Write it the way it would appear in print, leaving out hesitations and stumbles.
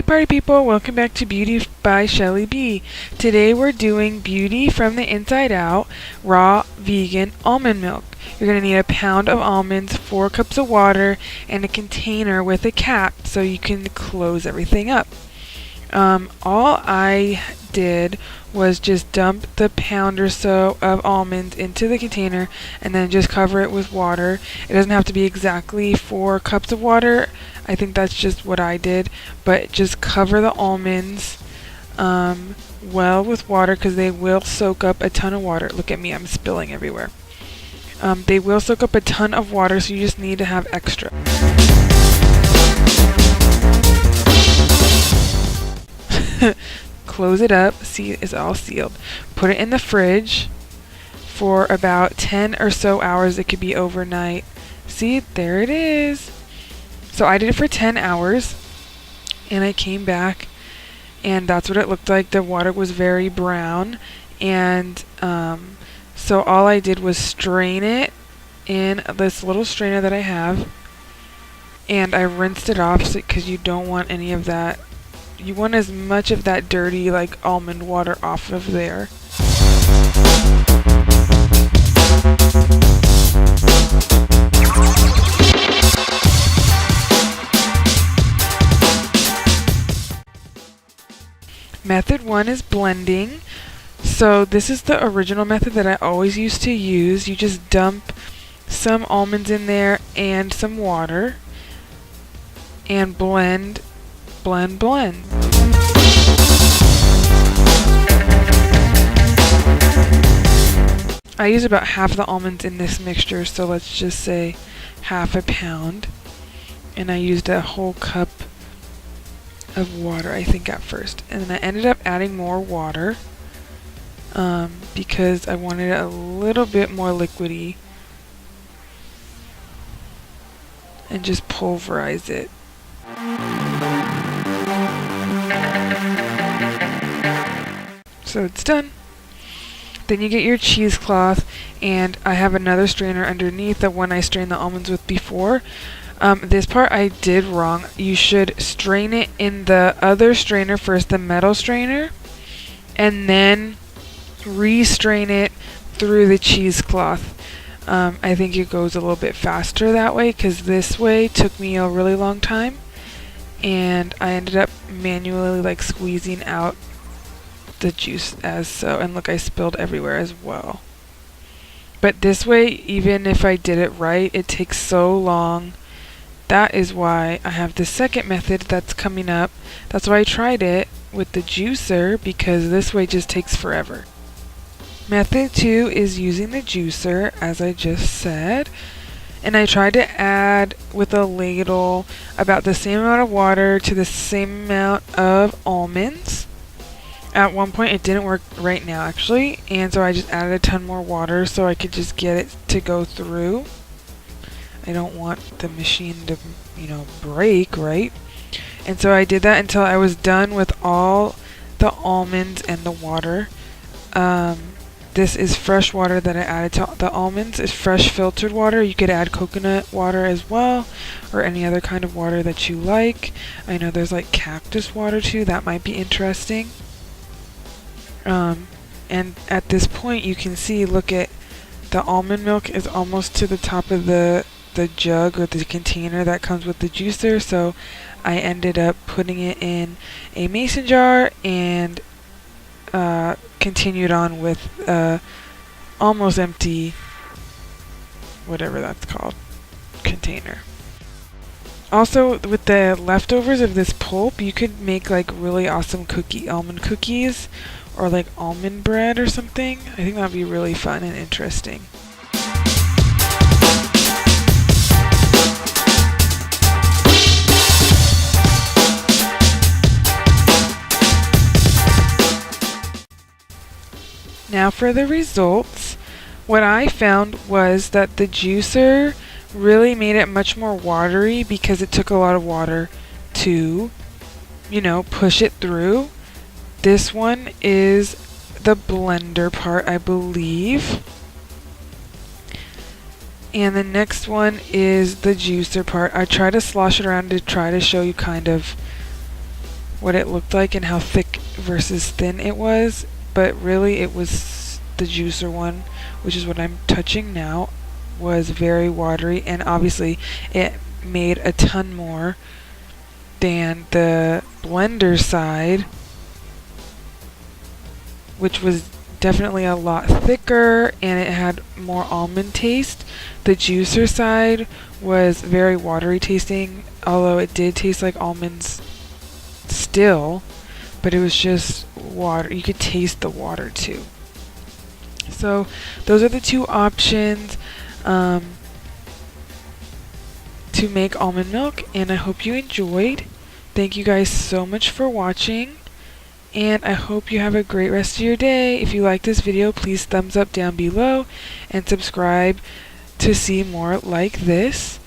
party people, welcome back to Beauty by Shelly B. Today we're doing Beauty from the Inside Out raw vegan almond milk. You're going to need a pound of almonds, 4 cups of water, and a container with a cap so you can close everything up. All I did was just dump the pound or so of almonds into the container and then just cover it with water. It doesn't have to be exactly 4 cups of water. I think that's just what I did, but just cover the almonds well with water because they will soak up a ton of water. Look at me, I'm spilling everywhere. They will soak up a ton of water, so you just need to have extra. Close it up. See, it's all sealed. Put it in the fridge for about 10 or so hours. It could be overnight. See, there it is. So I did it for 10 hours and I came back and that's what it looked like. The water was very brown, and so all I did was strain it in this little strainer that I have, and I rinsed it off because you don't want any of that. You want as much of that dirty like almond water off of there. Method 1 is blending. So this is the original method that I always used to use. You just dump some almonds in there and some water and blend. I use about half the almonds in this mixture, so let's just say half a pound. And I used a whole cup of water, I think, at first. And then I ended up adding more water because I wanted it a little bit more liquidy, and just pulverize it. So it's done. Then you get your cheesecloth, and I have another strainer underneath the one I strained the almonds with before. This part I did wrong. You should strain it in the other strainer first, the metal strainer, and then re-strain it through the cheesecloth. I think it goes a little bit faster that way, because this way took me a really long time, and I ended up manually like squeezing out the juice as so. And look, I spilled everywhere as well. But this way, even if I did it right, it takes so long. That is why I have the second method that's coming up. That's why I tried it with the juicer, because this way just takes forever. Method 2 is using the juicer, as I just said. And I tried to add with a ladle about the same amount of water to the same amount of almonds. At one point it didn't work right now actually, and so I just added a ton more water so I could just get it to go through. I don't want the machine to, break, right? And so I did that until I was done with all the almonds and the water. This is fresh water that I added to the almonds. It's fresh filtered water. You could add coconut water as well, or any other kind of water that you like. I know there's like cactus water too. That might be interesting. And at this point you can see, look at the almond milk is almost to the top of the jug or the container that comes with the juicer, so I ended up putting it in a mason jar and continued on with almost empty, whatever that's called, container. Also, with the leftovers of this pulp, you could make like really awesome almond cookies, or like almond bread or something. I think that would be really fun and interesting. Now for the results. What I found was that the juicer really made it much more watery because it took a lot of water to, push it through. This one is the blender part, I believe. And the next one is the juicer part. I try to slosh it around to try to show you kind of what it looked like and how thick versus thin it was, but really it was the juicer one, which is what I'm touching now, was very watery, and obviously it made a ton more than the blender side, which was definitely a lot thicker and it had more almond taste. The juicer side was very watery tasting, although it did taste like almonds still, but it was just water. You could taste the water too. So those are the two options to make almond milk, and I hope you enjoyed. Thank you guys so much for watching, and I hope you have a great rest of your day. If you like this video, please thumbs up down below and subscribe to see more like this.